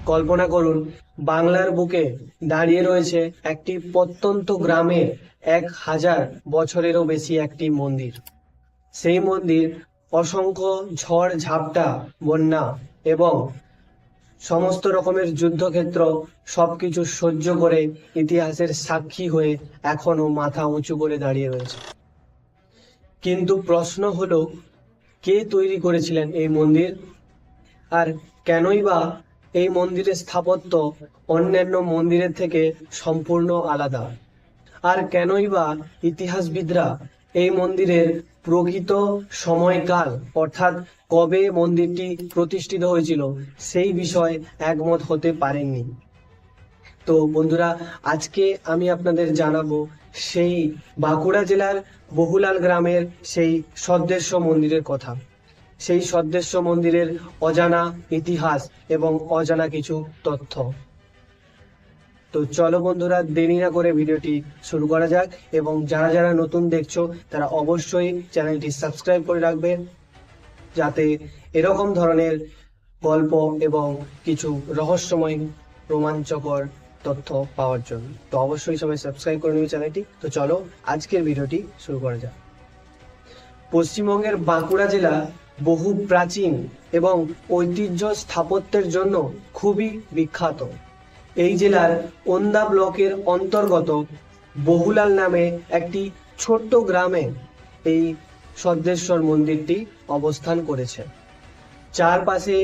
কল্পনা করুন, বাংলার বুকে দাঁড়িয়ে রয়েছে একটি প্রত্যন্ত গ্রামের 1000 বছরেরও বেশি একটি মন্দির। সেই মন্দির অসংখ্য ঝড় ঝাপটা, বন্যা এবং সমস্ত রকমের যুদ্ধক্ষেত্র সবকিছু সহ্য করে ইতিহাসের সাক্ষী হয়ে এখনো মাথা উঁচু করে দাঁড়িয়ে রয়েছে। কিন্তু প্রশ্ন হলো, কে তৈরি করেছিলেন এই মন্দির? আর কেনই বা এই মন্দিরের স্থাপত্য অন্যান্য মন্দিরের থেকে সম্পূর্ণ আলাদা? আর কেনই বা ইতিহাসবিদরা এই মন্দিরের প্রকৃত সময়কাল অর্থাৎ কবে মন্দিরটি প্রতিষ্ঠিত হয়েছিল সেই বিষয়ে একমত হতে পারেননি? তো বন্ধুরা, আজকে আমি আপনাদের জানাবো সেই বাঁকুড়া জেলার বহুলাল গ্রামের সেই সদ্দেশ্য মন্দিরের কথা, সেই সদ্দেশ্য মন্দিরের অজানা ইতিহাস এবং অজানা কিছু তথ্য। তো চলো বন্ধুরা, দেরি না করে ভিডিওটি শুরু করা যাক, এবং যারা যারা নতুন দেখছো তারা অবশ্যই চ্যানেলটি সাবস্ক্রাইব করে রাখবেন, যাতে এরকম ধরনের গল্প এবং কিছু রহস্যময় রোমাঞ্চকর তথ্য পাওয়ার জন্য। তো অবশ্যই সবাই সাবস্ক্রাইব করে নেবে চ্যানেলটি। তো চলো আজকের ভিডিওটি শুরু করা যাক। পশ্চিমবঙ্গের বাঁকুড়া জেলা বহু প্রাচীন এবং ঐতিহ্য স্থাপত্যের জন্য খুবই বিখ্যাত। এই জেলার ওন্দা ব্লকের অন্তর্গত বহুলাল নামে একটি ছোট্ট গ্রামে এই সদ্দেশ্বর মন্দিরটি অবস্থান করেছে। চারপাশে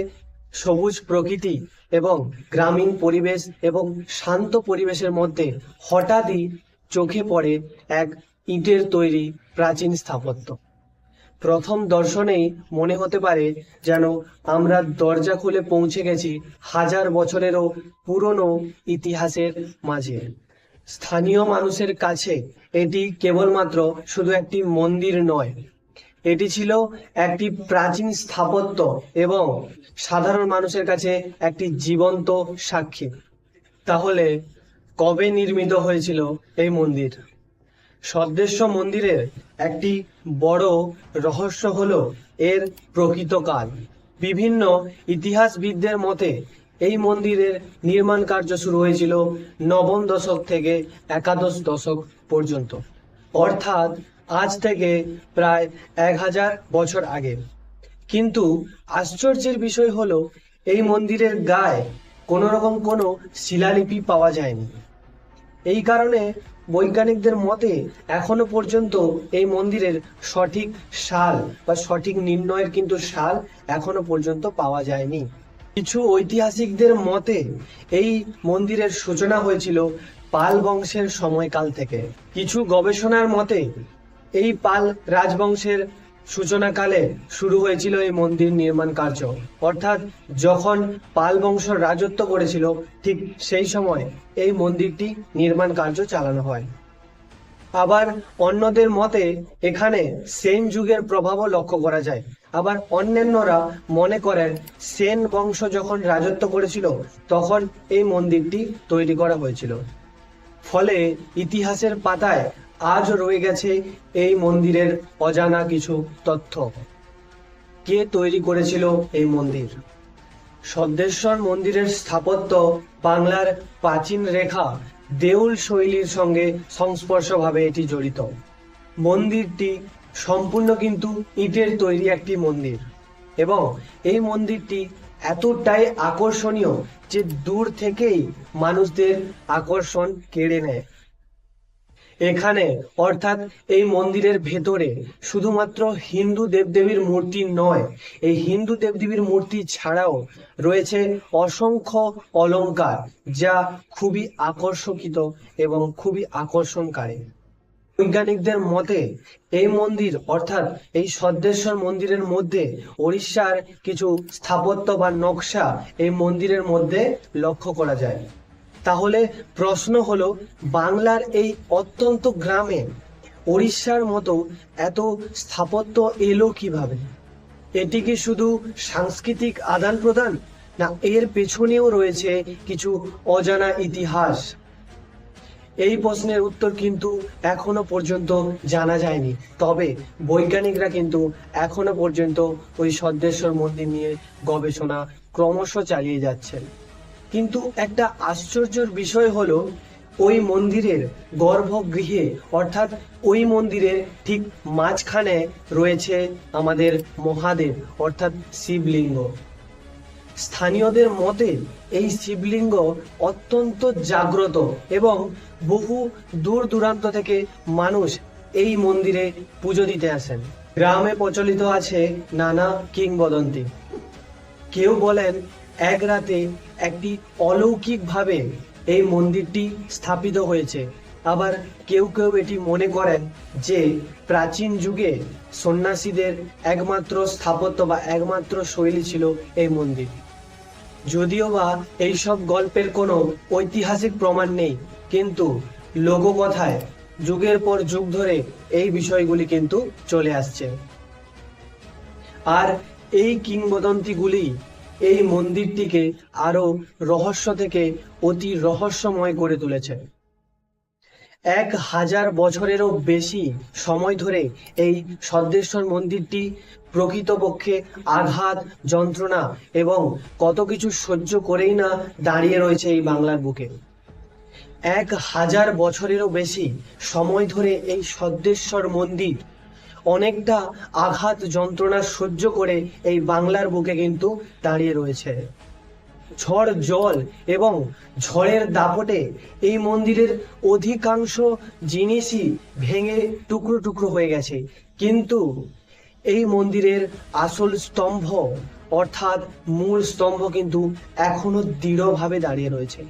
সবুজ প্রকৃতি এবং গ্রামীণ পরিবেশ এবং শান্ত পরিবেশের মধ্যে হঠাৎই চোখে পড়ে এক ইটের তৈরি প্রাচীন স্থাপত্য। প্রথম দর্শনেই মনে হতে পারে যেন আমরা দরজা খুলে পৌঁছে গেছি 1000 বছরেরও পুরনো ইতিহাসের মাঝে। স্থানীয় মানুষের কাছে এটি কেবলমাত্র শুধু একটি মন্দির নয়, এটি ছিল একটি প্রাচীন স্থাপত্য এবং সাধারণ মানুষের কাছে একটি জীবন্ত সাক্ষী। তাহলে কবে নির্মিত হয়েছিল এই মন্দির? সদ্দেশ্য মন্দিরের একটি বড় রহস্য হলো এর প্রকৃত কাল। বিভিন্ন ইতিহাসবিদদের মতে এই মন্দিরের নির্মাণ কার্য শুরু হয়েছিল নবম দশক থেকে একাদশ দশক পর্যন্ত, অর্থাৎ আজ থেকে প্রায় 1000 বছর আগে। কিন্তু আশ্চর্যের বিষয় হলো এই মন্দিরের গায়ে কোনো রকম কোনো শিলালিপি পাওয়া যায়নি। এই কারণে বৈজ্ঞানিকদের মতে এখনো পর্যন্ত এই মন্দিরের সঠিক সাল বা সঠিক নির্ণয়ের কিন্তু সাল এখনো পর্যন্ত পাওয়া যায়নি। কিছু ঐতিহাসিকদের মতে এই মন্দিরের সূচনা হয়েছিল পাল বংশের সময়কাল থেকে। কিছু গবেষণার মতে এই পাল রাজবংশের সূচনাকালে শুরু হয়েছিল এই মন্দির নির্মাণ কার্য, অর্থাৎ যখন পাল বংশ রাজত্ব করেছিল ঠিক সেই সময় এই মন্দিরটি নির্মাণ কার্য চালানো হয়। আবার অন্যদের মতে এখানে সেন যুগের প্রভাবও লক্ষ্য করা যায়। আবার অন্যান্যরা মনে করেন সেন বংশ যখন রাজত্ব করেছিল তখন এই মন্দিরটি তৈরি করা হয়েছিল। ফলে ইতিহাসের পাতায় আজ রয়ে গেছে এই মন্দিরের অজানা কিছু তথ্য। কে তৈরি করেছিল এই মন্দির? সদ্দেশ্বর মন্দিরের স্থাপত্য বাংলার প্রাচীন রেখা দেউল শৈলীর সঙ্গে সংস্পর্শভাবে এটি জড়িত। মন্দিরটি সম্পূর্ণ কিন্তু ইটের তৈরি একটি মন্দির, এবং এই মন্দিরটি এতটাই আকর্ষণীয় যে দূর থেকেই মানুষদের আকর্ষণ কেড়ে নেয়। এখানে অর্থাৎ এই মন্দিরের ভেতরে শুধুমাত্র হিন্দু দেবদেবীর মূর্তি নয়, এই হিন্দু দেবদেবীর মূর্তি ছাড়াও রয়েছে অসংখ্য অলংকার, যা খুবই আকর্ষিত এবং খুবই আকর্ষণকারী। বৈজ্ঞানিকদের মতে এই মন্দির অর্থাৎ এই সদ্দেশ্বর মন্দিরের মধ্যে ওড়িশার কিছু স্থাপত্য বা নকশা এই মন্দিরের মধ্যে লক্ষ্য করা যায়। তাহলে প্রশ্ন হলো, বাংলার এই অত্যন্ত গ্রামে ওড়িশার মতো এত স্থাপত্য এলো কিভাবে? এটি কি শুধু সাংস্কৃতিক আদান প্রদান, না এর পেছনেও রয়েছে কিছু অজানা ইতিহাস? এই প্রশ্নের উত্তর কিন্তু এখনো পর্যন্ত জানা যায়নি। তবে বৈজ্ঞানিকরা কিন্তু এখনো পর্যন্ত ওই সদ্দেশ্বর মন্দির নিয়ে গবেষণা ক্রমশ চালিয়ে যাচ্ছেন। কিন্তু একটা আশ্চর্যের বিষয় হলো ওই মন্দিরের গর্ভগৃহে অর্থাৎ ওই মন্দিরের ঠিক মাঝখানে রয়েছে আমাদের মহাদেব অর্থাৎ শিবলিঙ্গ। স্থানীয়দের মতে এই শিবলিঙ্গ অত্যন্ত জাগ্রত এবং বহু দূর দূরান্ত থেকে মানুষ এই মন্দিরে পুজো দিতে আসেন। গ্রামে প্রচলিত আছে নানা কিংবদন্তি। কেউ বলেন এক রাতে একটি অলৌকিকভাবে এই মন্দিরটি স্থাপিত হয়েছে, আবার কেউ কেউ এটি মনে করেন যে প্রাচীন যুগে সন্ন্যাসীদের একমাত্র স্থাপত্য বা একমাত্র শৈলী ছিল এই মন্দির। যদিও বা এইসব গল্পের কোনো ঐতিহাসিক প্রমাণ নেই, কিন্তু লোককথায় যুগের পর যুগ ধরে এই বিষয়গুলি কিন্তু চলে আসছে। আর এই কিংবদন্তিগুলি এই মন্দিরটিকে আরো রহস্য থেকে অতি রহস্যময় করে তুলেছে। 1000 বছরেরও বেশি সময় ধরে এই সদ্দেশ্বর মন্দিরটি প্রকৃতপক্ষে আঘাত, যন্ত্রণা এবং কত কিছু সহ্য করেই না দাঁড়িয়ে রয়েছে এই বাংলার বুকে। 1000 বছরেরও বেশি সময় ধরে এই সদ্দেশ্বর মন্দির অনেকটা আঘাত, যন্ত্রণা সহ্য করে এই বাংলার বুকে কিন্তু দাঁড়িয়ে রয়েছে। ঝড়, জল এবং ঝড়ের দাপটে এই মন্দিরের অধিকাংশ জিনিসই ভেঙে টুকরো টুকরো হয়ে গেছে, কিন্তু এই মন্দিরের আসল স্তম্ভ অর্থাৎ মূল স্তম্ভ কিন্তু এখনো দৃঢ়ভাবে দাঁড়িয়ে রয়েছে।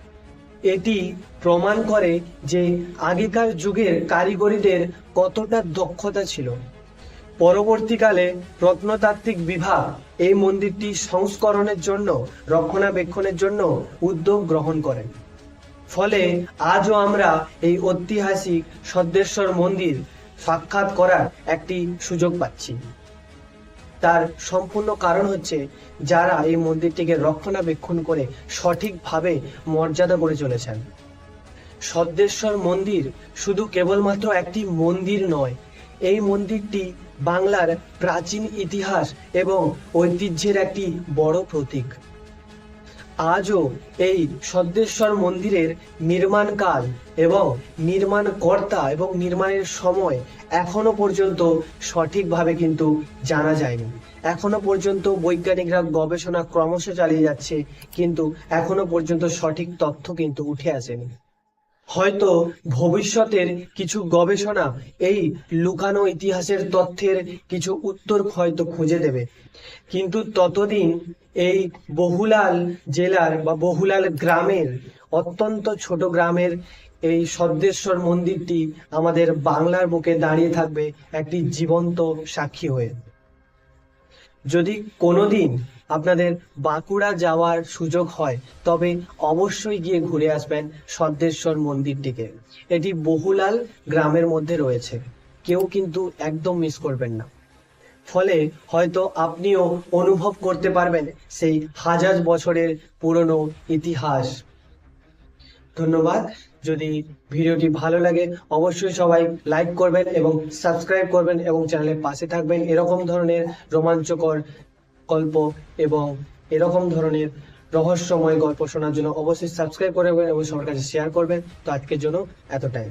এটি প্রমাণ করে যে আগেকার যুগের কারিগরীদের কতটা দক্ষতা ছিল। পরবর্তীকালে প্রত্নতাত্ত্বিক বিভাগ এই মন্দিরটি সংস্করণের জন্য, রক্ষণাবেক্ষণের জন্য উদ্যোগ গ্রহণ করেন। ফলে আজও আমরা এই ঐতিহাসিক সদ্দেশ্বর মন্দির সাক্ষাৎ করার একটি সুযোগ পাচ্ছি। তার সম্পূর্ণ কারণ হচ্ছে যারা এই মন্দিরটিকে রক্ষণাবেক্ষণ করে সঠিকভাবে মর্যাদা করে চলেছেন। সদ্দেশ্বর মন্দির শুধু কেবলমাত্র একটি মন্দির নয়, এই মন্দিরটি বাংলার প্রাচীন ইতিহাস এবং ঐতিহ্যের একটি বড় প্রতীক। আজও এই সদ্দেশ্বর মন্দিরের নির্মাণকাল এবং নির্মাণকর্তা এবং নির্মাণের সময় এখনো পর্যন্ত সঠিকভাবে কিন্তু জানা যায়নি। এখনো পর্যন্ত বৈজ্ঞানিকরা গবেষণা ক্রমশ চালিয়ে যাচ্ছে, কিন্তু এখনো পর্যন্ত সঠিক তথ্য কিন্তু উঠে আসেনি। হয়তো ভবিষ্যতের কিছু গবেষণা এই লুকানো ইতিহাসের তথ্যের কিছু উত্তর হয়তো খুঁজে দেবে, কিন্তু ততদিন এই বহুলাল জেলার বা বহুলাল গ্রামের, অত্যন্ত ছোট গ্রামের এই সদ্দেশ্বর মন্দিরটি আমাদের বাংলার বুকে দাঁড়িয়ে থাকবে একটি জীবন্ত সাক্ষী হয়ে। যদি কোনোদিন আপনাদের বাঁকুড়া যাওয়ার সুযোগ হয় তবে অবশ্যই গিয়ে ঘুরে আসবেন সদ্দেশ্বর মন্দিরটিকে। এটি বহুলাল গ্রামের মধ্যে রয়েছে, কেউ কিন্তু একদম মিস করবেন না। ফলে হয়তো আপনিও অনুভব করতে পারবেন সেই 1000 বছরের পুরনো ইতিহাস। ধন্যবাদ। যদি ভিডিওটি ভালো লাগে অবশ্যই সবাই লাইক করবেন এবং সাবস্ক্রাইব করবেন এবং চ্যানেলের পাশে থাকবেন। এরকম ধরনের রোমাঞ্চকর গল্প এবং এরকম ধরনের রহস্যময় গল্প শোনার জন্য অবশ্যই সাবস্ক্রাইব করবেন এবং সবার কাছে শেয়ার করবেন। তো আজকের জন্য এতটাই।